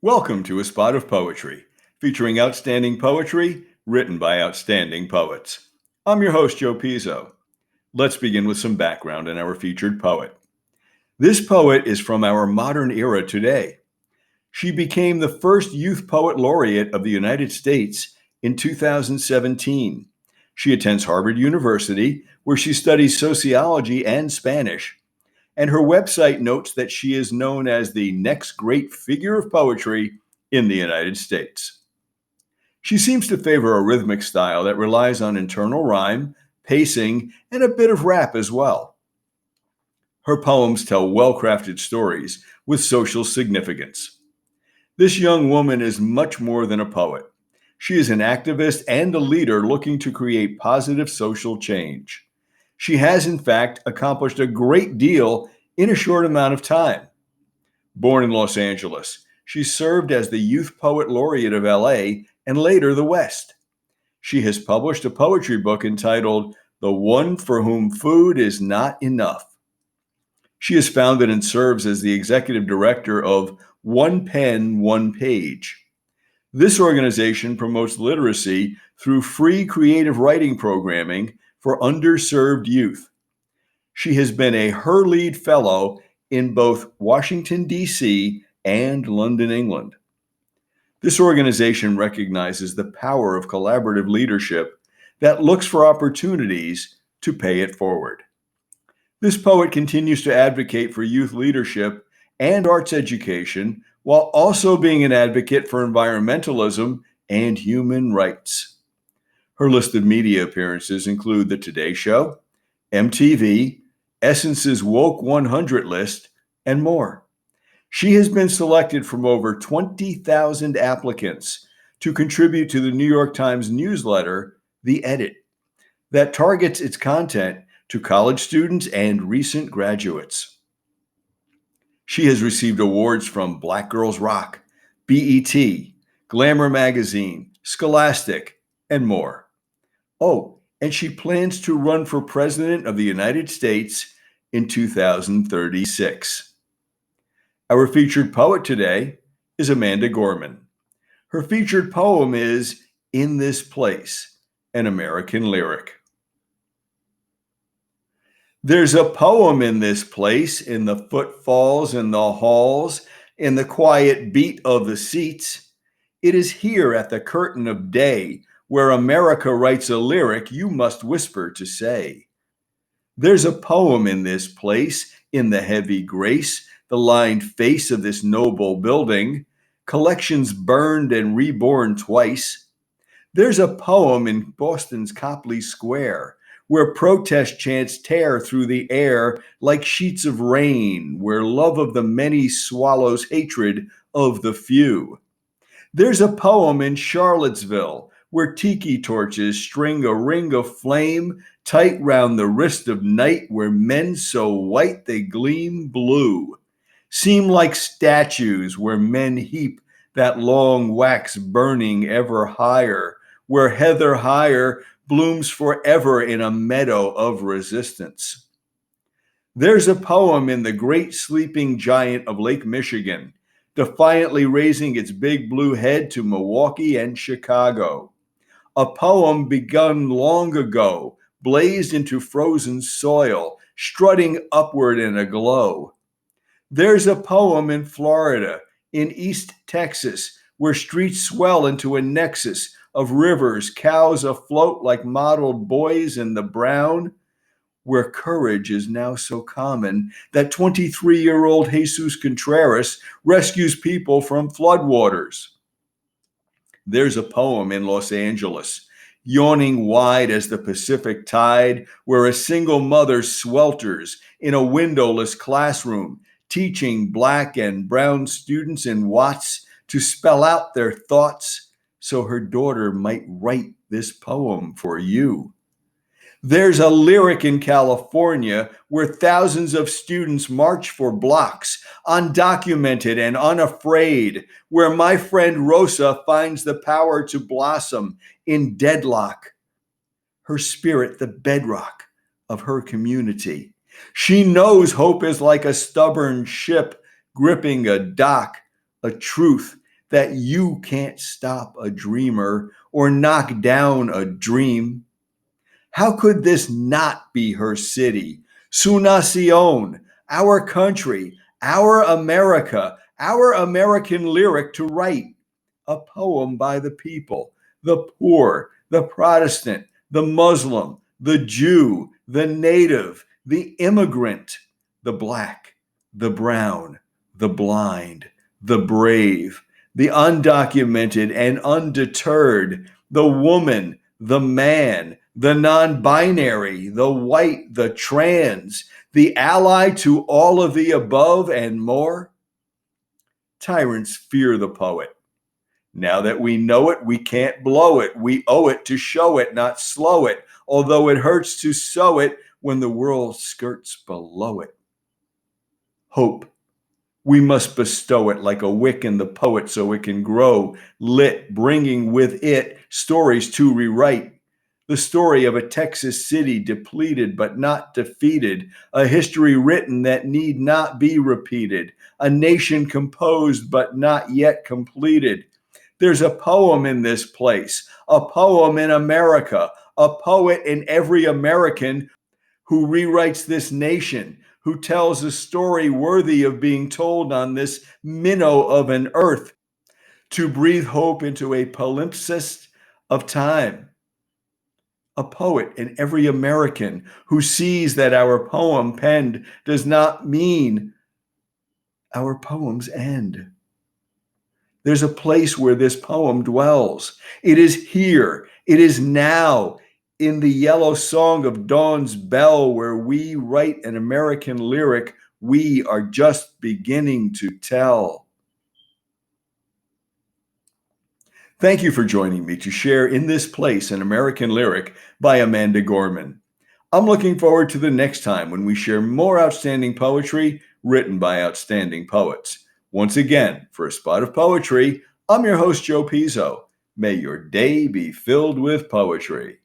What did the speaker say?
Welcome to A Spot of Poetry, featuring outstanding poetry written by outstanding poets. I'm your host, Joe Pizzo. Let's begin with some background on our featured poet. This poet is from our modern era today. She became the first Youth Poet Laureate of the United States in 2017. She attends Harvard University, where she studies sociology and Spanish, and her website notes that she is known as the next great figure of poetry in the United States. She seems to favor a rhythmic style that relies on internal rhyme, pacing, and a bit of rap as well. Her poems tell well-crafted stories with social significance. This young woman is much more than a poet. She is an activist and a leader looking to create positive social change. She has, in fact, accomplished a great deal in a short amount of time. Born in Los Angeles, she served as the Youth Poet Laureate of LA and later the West. She has published a poetry book entitled The One for Whom Food is Not Enough. She is founded and serves as the executive director of One Pen, One Page. This organization promotes literacy through free creative writing programming for underserved youth. She has been a Her Lead Fellow in both Washington, D.C. and London, England. This organization recognizes the power of collaborative leadership that looks for opportunities to pay it forward. This poet continues to advocate for youth leadership and arts education while also being an advocate for environmentalism and human rights. Her list of media appearances include The Today Show, MTV, Essence's Woke 100 list, and more. She has been selected from over 20,000 applicants to contribute to the New York Times newsletter, The Edit, that targets its content to college students and recent graduates. She has received awards from Black Girls Rock, BET, Glamour Magazine, Scholastic, and more. Oh, and she plans to run for President of the United States in 2036. Our featured poet today is Amanda Gorman. Her featured poem is In This Place, an American lyric. There's a poem in this place, in the footfalls, in the halls, in the quiet beat of the seats. It is here at the curtain of day where America writes a lyric you must whisper to say. There's a poem in this place, in the heavy grace, the lined face of this noble building, collections burned and reborn twice. There's a poem in Boston's Copley Square, where protest chants tear through the air like sheets of rain, where love of the many swallows hatred of the few. There's a poem in Charlottesville, where tiki torches string a ring of flame tight round the wrist of night, where men so white they gleam blue seem like statues, where men heap that long wax burning ever higher, where heather higher blooms forever in a meadow of resistance. There's a poem in the great sleeping giant of Lake Michigan, defiantly raising its big blue head to Milwaukee and Chicago. A poem begun long ago, blazed into frozen soil, strutting upward in a glow. There's a poem in Florida, in East Texas, where streets swell into a nexus of rivers, cows afloat like mottled boys in the brown, where courage is now so common that 23-year-old Jesus Contreras rescues people from floodwaters. There's a poem in Los Angeles, yawning wide as the Pacific tide, where a single mother swelters in a windowless classroom, teaching Black and brown students in Watts to spell out their thoughts so her daughter might write this poem for you. There's a lyric in California where thousands of students march for blocks, undocumented and unafraid, where my friend Rosa finds the power to blossom in deadlock, her spirit the bedrock of her community. She knows hope is like a stubborn ship gripping a dock, a truth that you can't stop a dreamer or knock down a dream. How could this not be her city? Su nacion, our country, our America, our American lyric to write. A poem by the people, the poor, the Protestant, the Muslim, the Jew, the native, the immigrant, the black, the brown, the blind, the brave, the undocumented and undeterred, the woman, the man, the non binary, the white, the trans, the ally to all of the above and more. Tyrants fear the poet. Now that we know it, we can't blow it. We owe it to show it, not slow it, although it hurts to sow it when the world skirts below it. Hope. We must bestow it like a wick in the poet so it can grow, lit, bringing with it stories to rewrite. The story of a Texas city depleted but not defeated, a history written that need not be repeated, a nation composed but not yet completed. There's a poem in this place, a poem in America, a poet in every American who rewrites this nation, who tells a story worthy of being told on this minnow of an earth, to breathe hope into a palimpsest of time. A poet in every American who sees that our poem penned does not mean our poems end. There's a place where this poem dwells. It is here. It is now in the yellow song of dawn's bell where we write an American lyric we are just beginning to tell. Thank you for joining me to share In This Place, an American lyric by Amanda Gorman. I'm looking forward to the next time when we share more outstanding poetry written by outstanding poets. Once again, for a spot of poetry, I'm your host, Joe Pizzo. May your day be filled with poetry.